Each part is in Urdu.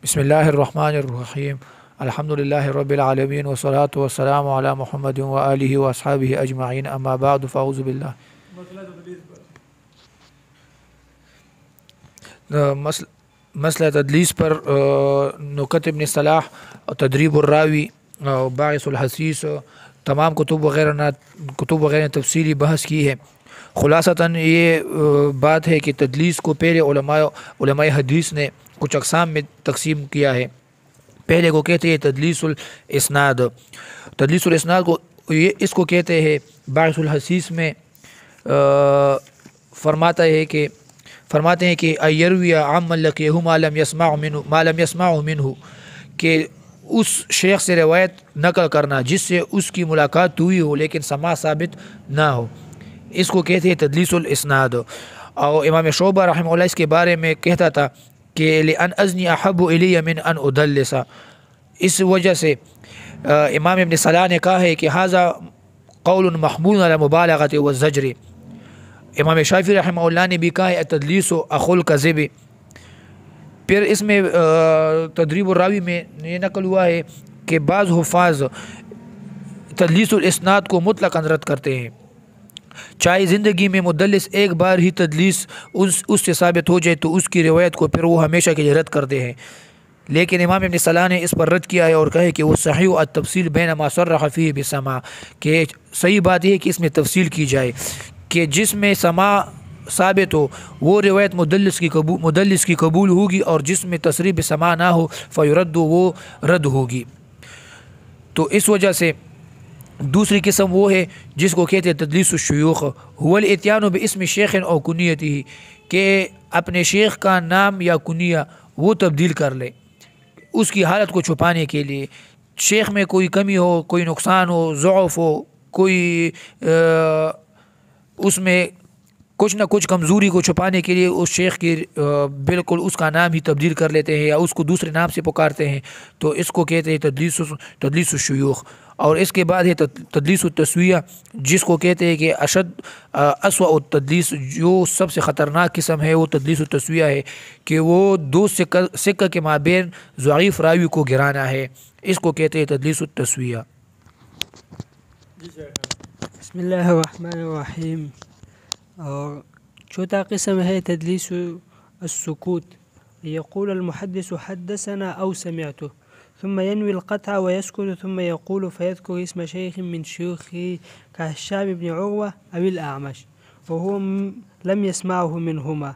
بسم الله الرحمن الرحيم. الحمد لله رب العالمين والصلاة والسلام على محمد وآله وأصحابه أجمعين. أما بعد فأعوذ بالله. مسئلہ تدلیس پر نکت ابن صلاح اور تدریب الراوی اور باعث الحسیس تمام کتب وغیرہ نے تفصیلی بحث کی ہے۔ خلاصتاً یہ بات ہے کہ تدلیس کو پہلے علماء حدیث نے کچھ اقسام میں تقسیم کیا ہے۔ پہلے کو کہتے ہیں تدلیس الاسناد۔ تدلیس الاسناد کو اس کو کہتے ہیں باعث الحسیس میں فرماتے ہیں کہ ایروی عمن لقیہ ما لم یسمع منہ، کہ اس شیخ سے روایت نقل کرنا جس سے اس کی ملاقات ہوئی ہو لیکن سماع ثابت نہ ہو، اس کو کہتے ہیں تدلیس الاسناد۔ اور امام شعبہ رحمہ اللہ اس کے بارے میں کہتا تھا کہ لأن ازنی احب الی من ان ادلس، اس وجہ سے امام ابن صلاح نے کہا ہے کہ ھذا قول محمول علی مبالغۃ والزجر۔ امام شافعی رحمہ اللہ نے بھی کہا ہے تدلیس اخو الکذب۔ پھر اس میں تدریب الراوی میں یہ نقل ہوا ہے کہ بعض حفاظ تدلیس الاسناد کو مطلقاً رد کرتے ہیں، چاہے زندگی میں مدلس ایک بار ہی تدلیس اس سے ثابت ہو جائے تو اس کی روایت کو پھر وہ ہمیشہ کے لیے رد کرتے ہیں۔ لیکن امام ابن صلاح نے اس پر رد کیا ہے اور کہے کہ وہ صحیح التفصیل بین ما صرح فیہ بسماع، کہ صحیح بات یہ ہے کہ اس میں تفصیل کی جائے کہ جس میں سماع ثابت ہو وہ روایت مدلس کی قبول ہوگی، اور جس میں تصریح بسماع نہ ہو فیرد وہ رد ہوگی۔ تو اس وجہ سے دوسری قسم وہ ہے جس کو کہتے ہیں تدلیس الشیوخ، هو الاتیان باسم شیخ او کنیتہ، کہ اپنے شیخ کا نام یا کنیہ وہ تبدیل کر لے اس کی حالت کو چھپانے کے لیے۔ شیخ میں کوئی کمی ہو، کوئی نقصان ہو، ضعف ہو، کوئی اس میں کچھ نہ کچھ کمزوری کو چھپانے کے لیے اس شیخ کی بالکل اس کا نام ہی تبدیل کر لیتے ہیں یا اس کو دوسرے نام سے پکارتے ہیں، تو اس کو کہتے ہیں تدلیس الشیوخ۔ اور اس کے بعد ہے تدلیس التسویہ، جس کو کہتے ہیں کہ اسوأ التدلیس، جو سب سے خطرناک قسم ہے وہ تدلیس التسویہ ہے، کہ وہ دو سکہ کے مابین ضعیف راوی کو گرانا ہے، اس کو کہتے ہیں تدلیس التسویہ۔ بسم اللہ الرحمن الرحیم۔ اور چوتھا قسم ہے تدلیس السکوت، یقول المحدث حدثنا او سمعته ثم ينوي القطع ويسكت ثم يقول فيذكر اسم شيخ من شيوخه كهشام بن عروة او الأعمش وهو لم يسمعه منهما۔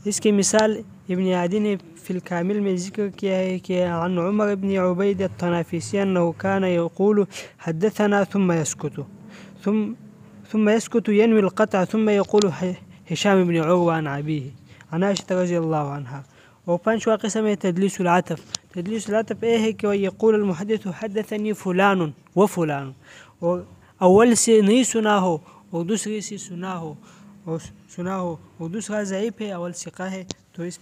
اس کی مثال ابن عدی نے فی الکامل میں ذکر کیا ہے کہ عن عمر بن عبید الطنافسی انه كان يقول حدثنا ثم يسكت ينوي القطع ثم يقول هشام بن عروة عن أبيه عن عائشة رضی اللہ عنها۔ اور پانچواں قسم ہے تدلیس العطف۔ تدلیس العطف یہ ہے کہ یقول المحدث حدثنی فلان و فلان، اور اول سے نہیں سنا ہو اور دوسرے سے سنا ہو اور دوسرا ضعیف ہے، اول ثقہ ہے، تو اس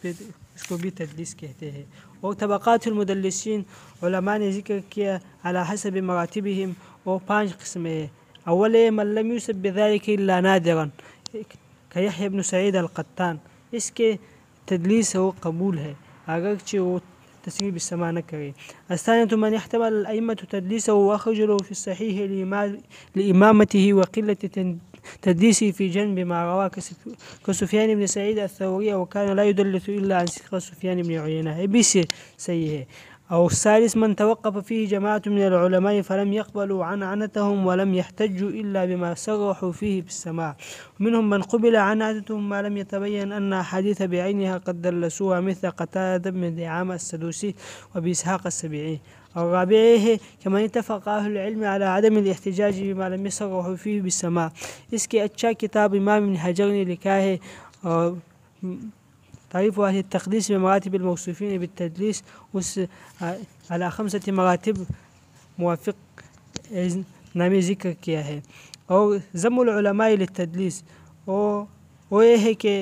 کو بھی تدلیس کہتے ہیں۔ اور طبقات المدلسین علماء نے ذکر کیا علی حسب مراتبہم، اور 5 قسمیں ہیں۔ اول ہے من لم یوصف بذلک الا نادرا، کیحییٰ بن سعید القطان، اس کے تدلیس وہ قبول ہے اگرچہ وہ تصریح بالسماع نہ کرے۔ الثانیۃ من احتمل الائمة تدلیسه واخرج له في الصحیح لامامته وقلة تدلیسه في جنب ما رواه كسفیان بن سعید الثوری، وكان لا يدلس الا عن ثقة سفیان بن عیینہ، یہ بھی صحیح ہے۔ اور الثالث من توقف فيه جماعة من العلماء فلم يقبلوا عنعنتهم ولم يحتجوا إلا بما صرحوا فيه بالسماع، ومنهم من قبل عنعنتهم ما لم يتبين أن أحاديث بعينها قد دلسوها مثل قتادة بن دعامة السدوسي وبإسحاق السبيعي۔ الرابع كما اتفق أهل العلم على عدم الاحتجاج بما لم يصرحوا فيه بالسماع، اس کے اچھا کتاب امام ابن حجر نے لکھا ہے تعریف اہل التقدیس بمراتب الموصوفین بالتدلیس، اس علی 5 مراتب موافق نامی ذکر کیا ہے۔ اور ذم العلماء للتدلیس، وہ یہ ہے کہ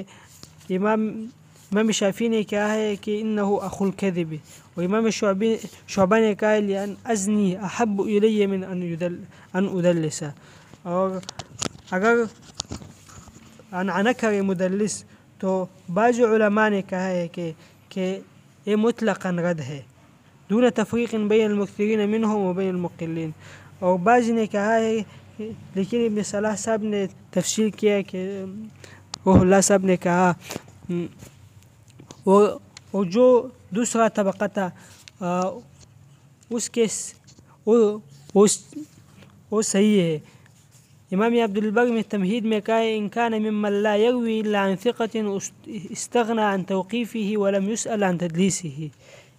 امام شافعی نے کہا ہے کہ انہو اخو الکذب، اور امام شعبہ نے کہا ہے لأن ازنی احب الی من ان ادلس۔ اور اگر عنعنہ کرے مدلس تو بعض علماء نے کہا ہے کہ یہ مطلقاً رد ہے دون تفریق بین المکثرین منہم و بین المقلین. اور بعض نے کہا ہے لیکن ابن صلاح صاحب نے تفصیل کیا ہے کہ روح اللہ صاحب نے کہا اور جو دوسرا طبقہ تھا اس کے وہ صحیح ہے. امام عبد البر میں تمہید میں کہا ہے ان کان ممن لا یروی الا عن ثقۃ استغنى عن توقیفہ ولم یسأل عن تدلیسہ،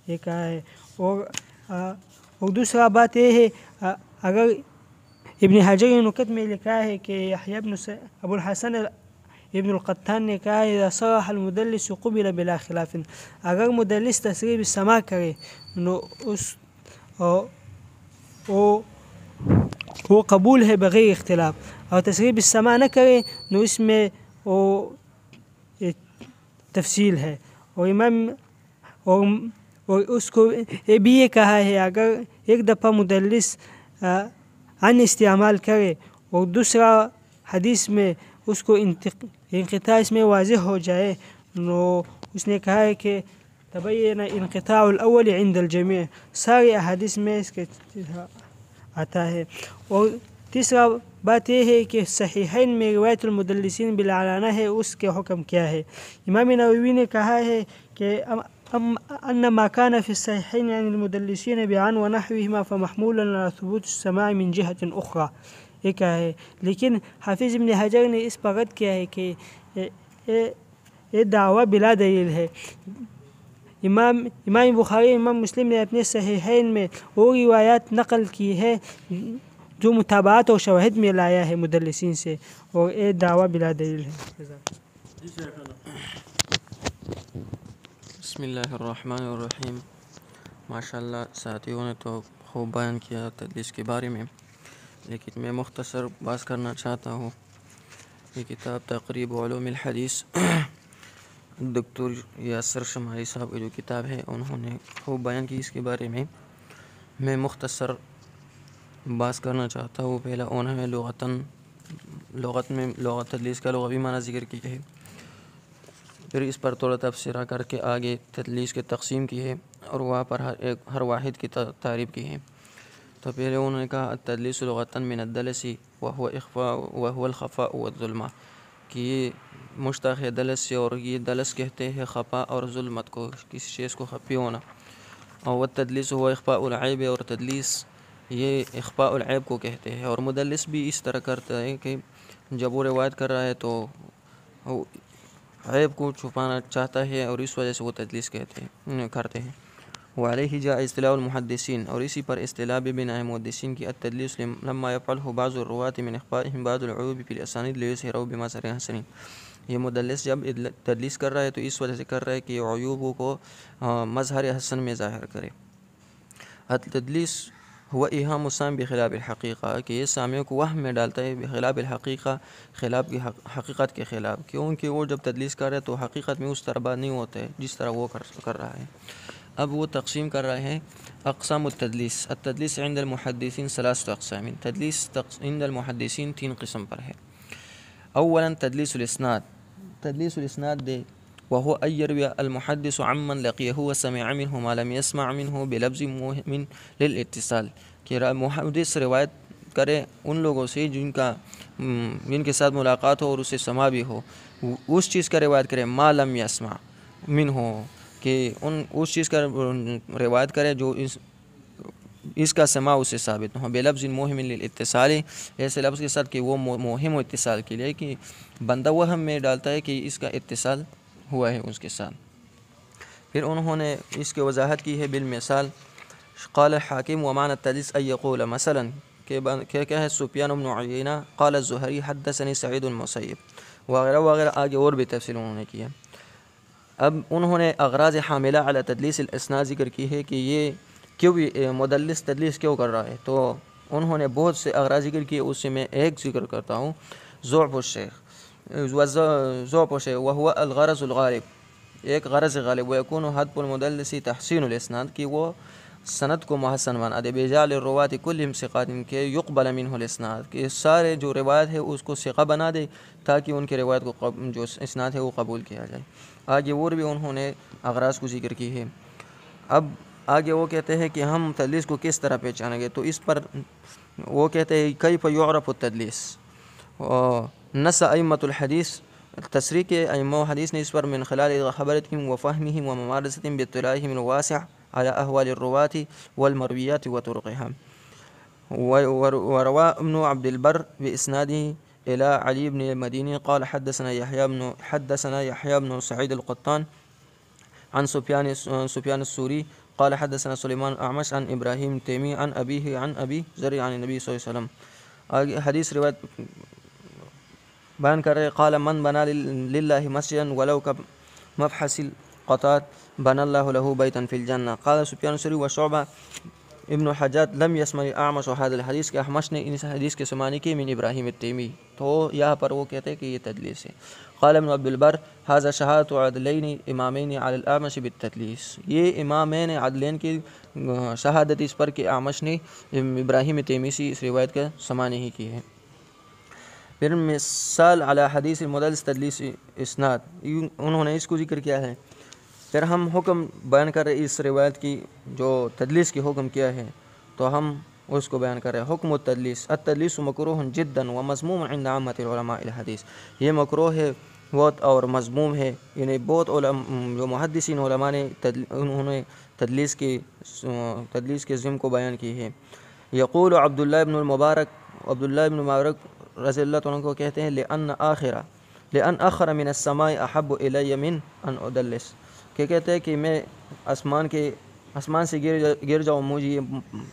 یہ کہا ہے. اور دوسرا بات یہ ہے اگر ابن حجر نے نکت میں لکھا ہے کہ یحییٰ ابو الحسن ابن القطان نے کہا ہے اذا صرح المدلس قبل بلا خلاف، اگر مدلس تصریح بالسماع کرے وہ قبول ہے بغیر اختلاف، اور تصریح بالسماع نہ کرے نو اس میں وہ تفصیل ہے. اور امام اور اس کو یہ بھی یہ کہا ہے اگر ایک دفعہ مدلس عن استعمال کرے اور دوسرا حدیث میں اس کو انقطاع اس میں واضح ہو جائے تو اس نے کہا ہے کہ تبین انقطاع الاول عند الجميع، سارے احادیث میں اس کے آتا ہے. اور تیسرا بات یہ ہے کہ صحیحین میں روایت المدلسین بالعلانہ ہے، اس کے حکم کیا ہے. امام نووی نے کہا ہے کہ ان ما كان في الصحيحين عن المدلسين بعن ونحوهما فمحمول على ثبوت السماع من جهة اخرى، یہ کہا ہے. لیکن حافظ ابن حجر نے اس پر رد کیا ہے کہ یہ دعویٰ بلا دلیل ہے. امام بخاری امام مسلم نے اپنے صحیحین میں وہ روایات نقل کی ہے جو متابعات اور شواہد میں لایا ہے مدلسین سے، اور یہ دعویٰ بلا دلیل ہے. بسم اللہ الرحمن الرحیم. ماشاءاللہ ساتھیوں نے تو خوب بیان کیا تدلیس کے بارے میں، لیکن میں مختصر بات کرنا چاہتا ہوں. یہ کتاب تقریب علوم الحدیث دکتور یاسر شمالی صاحب کی جو کتاب ہے انہوں نے خوب بیان کی اس کے بارے میں. میں مختصر بات کرنا چاہتا ہوں. پہلا انہوں نے لغت تدلیس کا لغوی معنی ذکر کی ہے، پھر اس پر تھوڑا تبصرہ کر کے آگے تدلیس کی تقسیم کی ہے اور وہاں پر ہر واحد کی تعریف کی ہے. تو پہلے انہوں نے کہا التدلیس لغتاً من الدلس وهو الخفاء والظلمہ، کہ یہ مشتق ہے دلس سے اور یہ دلس کہتے ہیں خفا اور ظلمت کو، کسی چیز کو خفی ہونا. اور والتدلیس هو اخفاء العیب، اور تدلیس یہ اخفاء العیب کو کہتے ہیں. اور مدلس بھی اس طرح کرتا ہے کہ جب وہ روایت کر رہا ہے تو عیب کو چھپانا چاہتا ہے اور اس وجہ سے وہ تدلیس کرتے ہیں. وعلیہ جاء اصطلاح المحدثین، اور اسی پر اصطلاح بھی بنا ہے محدثین کی التدلیس لما يفعله بعض الرواة من اخفائهم بعض العیوب فی الاسانید لیظہروا بمظہر حسن. یہ مدلس جب تدلیس کر رہا ہے تو اس وجہ سے کر رہا ہے کہ عیوبوں کو مظہر حسن میں ظاہر کرے. التدلیس هو ایہام السامع بخلاف الحقیقہ، کہ یہ سامع کو وہم میں ڈالتا ہے بخلاف الحقیقہ، خلاف کی حقیقت کے خلاف، کیونکہ وہ جب تدلیس کر رہا ہے تو حقیقت میں اس طرح بات نہیں ہوتا ہے جس طرح وہ کر رہا ہے. اب وہ تقسیم کر رہے ہیں اقسام التدلیس. التدلیس عند المحدثین ثلاث اقسام، تدلیس عند المحدثین 3 قسم پر ہے. اولا تدلیس الاسناد. تدلیس الاسناد دے وهو أن يروي المحدث عمن لقيه وسمع منه ما لم يسمع منه بلفظ موهم للاتصال، کہ محدث روایت کرے ان لوگوں سے جن کے ساتھ ملاقات ہو اور اسے سماع بھی ہو، اس چیز کا روایت کرے ما لم يسمع منه، کہ اس چیز کا روایت کرے جو اس کا سماع اسے ثابت ہو، بلفظ موہم للاتصال، ایسے لفظ کے ساتھ کہ وہ موہم و اتصال کے لیے، کہ بندہ وہم میں ڈالتا ہے کہ اس کا اتصال ہوا ہے اس کے ساتھ. پھر انہوں نے اس کی وضاحت کی ہے بالمثال. قال حاکم ومعنى التدلیس ان یقول مثلا، کہ ہے سفیان بن عیینہ قال الزہری حدثنی سعید المسیب وغیرہ وغیرہ، آگے اور بھی تفصیل انہوں نے کیا. اب انہوں نے اغراض حاملہ علی تدلیس الاسناد ذکر کی ہے کہ یہ کیوں بھی مدلس تدلیس کیوں کر رہا ہے. تو انہوں نے بہت سے اغراض ذکر کیے، اس سے میں ایک ذکر کرتا ہوں. ضعف الشیخ وهو الغرض الغالب، ایک غرض غالب، ويكون حذف المدلس تحسین الاسناد، کہ وہ سند کو محسن بنا دے، بجعل الرواة كلهم ثقات، کہ يقبل منه الاسناد، کہ سارے جو روایت ہے اس کو ثقہ بنا دے تاکہ ان کے روایت کو جو اسناد ہے وہ قبول کیا جائے. آگے اور بھی انہوں نے اغراض کو ذکر کی ہے. اب آگے وہ کہتے ہیں کہ ہم تدلیس کو کس طرح پہچانیں گے، تو اس پر وہ کہتے ہیں کیف یعرف التدلیس، نص ائمۃ الحدیث، تصریح کے ائمہ حدیث نے اس پر من خلال خبرتهم وفهمهم وممارستهم باطلاعهم الواسع على احوال الرواة والمرویات وطرقها. وروى ابن عبد البر باسناده الى علي بن المديني قال حدثنا يحيى بن سعيد القطان عن سفيان السوري قال حدثنا سليمان الاعمش عن ابراهيم التيمي عن ابيه عن ابي ذر عن النبي صلی اللہ علیہ وسلم. آگے حدیث روایت بیان کر رہے قال من بنا للہ مسجدا ولو كمفحص القطات بنى الله له بيتا في الجنة. قال سفيان الثوري وشعبة ابن حجاج لم يسمع اعمش هذا الحديث کہ احمش نے اس حدیث کے سمانے کی من ابراہیم التیمی، تو یہاں پر وہ کہتے ہیں کہ یہ تدلیس ہے. قال ابن عبد البر هذا شهادة عدلين امامين على الاعمش بالتدلیس، یہ امامین عدلین کی شہادت اس پر کہ اعمش نے ابراہیم تیمی سے اس روایت کا سمانے ہی کی ہے. پھر مثال علی حدیث المدلس تدلیس اسناد، انہوں نے اس کو ذکر کیا ہے. پھر ہم حکم بیان کر رہے اس روایت کی جو تدلیس کی حکم کیا ہے، تو ہم اس کو بیان کر رہے ہیں. حکم التدلیس، التدلیس مکروہ جدا ومذموم عند عامۃ العلماء الحدیث، یہ مکروہ ہے بہت اور مذموم ہے، یعنی بہت جو محدثین علماء نے انہوں نے تدلیس کے ذم کو بیان کی ہے. یقول عبداللہ ابن المبارک رضی اللہ عنہ کو کہتے ہیں لأن آخر من السماء احب الی من ان ادلس، کہ کہتے ہیں کہ میں آسمان سے گر جاؤں مجھے یہ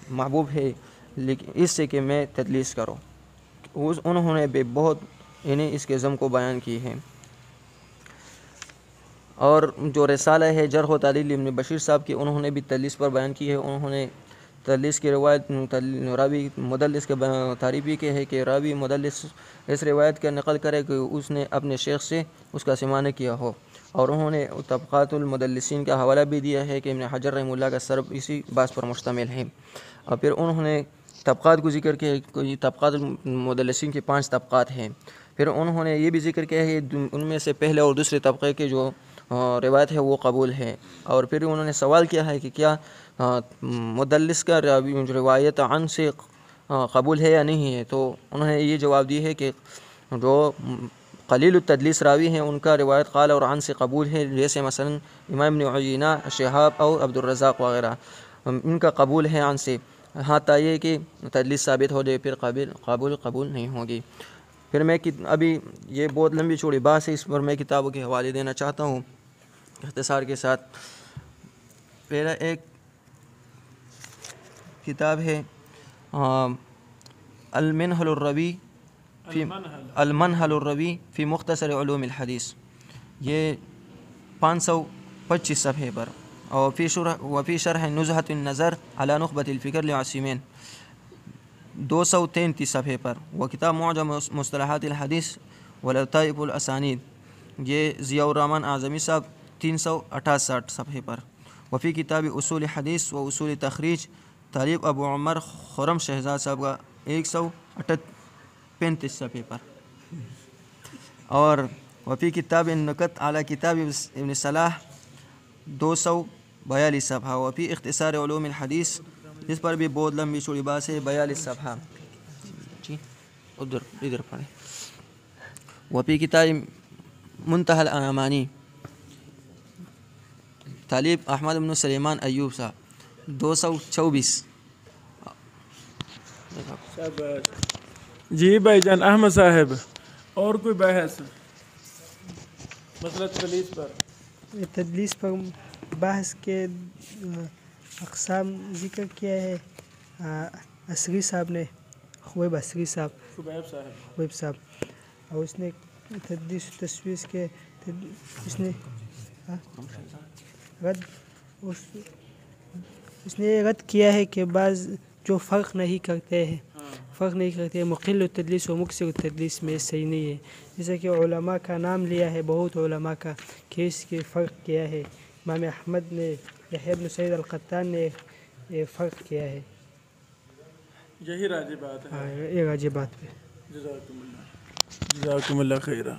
محبوب ہے لیکن اس سے کہ میں تدلیس کروں. انہوں نے بھی بہت یعنی اس کے ذم کو بیان کی ہے. اور جو رسالہ ہے جرح و تعدیل ابن بشیر صاحب کی، انہوں نے بھی تدلیس پر بیان کی ہے. انہوں نے تدلیس کی روایت راوی مدلس کے تعریف بھی کی ہے کہ راوی مدلس اس روایت کا نقل کرے کہ اس نے اپنے شیخ سے اس کا سماعہ کیا ہو. اور انہوں نے طبقات المدلسین کا حوالہ بھی دیا ہے کہ ابن حجر رحمہ اللہ کا سرب اسی بات پر مشتمل ہے. اور پھر انہوں نے طبقات کو ذکر کیا کہ طبقات المدلسین کے 5 طبقات ہیں. پھر انہوں نے یہ بھی ذکر کیا ہے کہ ان میں سے پہلے اور دوسرے طبقے کے جو روایت ہے وہ قبول ہے. اور پھر انہوں نے سوال کیا ہے کہ کیا مدلس کا روایت عن سے قبول ہے یا نہیں ہے، تو انہوں نے یہ جواب دی ہے کہ جو قلیل التدلیس راوی ہیں ان کا روایت قال اور عن سے قبول ہے، جیسے مثلا امام ابن عیینہ، شہاب اور عبد الرزاق وغیرہ، ان کا قبول ہے عن سے، ہاں تا یہ کہ تدلیس ثابت ہو جائے پھر قبول نہیں ہوگی. پھر میں ابھی یہ بہت لمبی چوڑی بات ہے، اس پر میں کتابوں کے حوالے دینا چاہتا ہوں اختصار کے ساتھ. پہلا ایک کتاب ہے المنہل الروی فی مختصر علوم الحدیث، یہ 525 صفحے پر، اور وفی شرح نزہۃ النظر علی نخبۃ الفکر لعثیمین 233 صفحے پر. وہ کتاب معجم مصطلحات الحدیث ولطائف الاسانید، یہ ضیاء الرحمن اعظمی صاحب 368 صفحے پر. وفی کتاب اصول حدیث و اصول تخریج طالب ابو عمر خرم شہزاد صاحب کا 135 صفحے پر. اور وفی کتاب النکت علی کتاب ابن صلاح 242 صفحہ. وفی اختصار علوم الحدیث، اس پر بھی بہت لمبی چوڑی بات ہے، 42 صفحہ. جی ادھر پڑھیں. وفی کتاب منتہی الامانی طالب احمد بن سلیمان ایوب صاحب 224. جی بھائی جان احمد صاحب، اور کوئی بحث مسئلہ تدلیس پر بحث کے اقسام ذکر کیا ہے عصری صاحب نے، خویب عصری صاحب، اور اس نے تدلیس و تشویش کے اس نے رد کیا ہے کہ بعض جو فرق نہیں کرتے مقل التدلیس و مکثر التدلیس میں صحیح نہیں ہے. جیسا کہ علماء کا نام لیا ہے، بہت علماء کا، کہ اس کے فرق کیا ہے. امام احمد نے، یحییٰ بن سعید القطان نے یہ فرق کیا ہے. یہی راجع بات ہے. یہ راجع بات ہے. جزاکم اللہ خیرہ.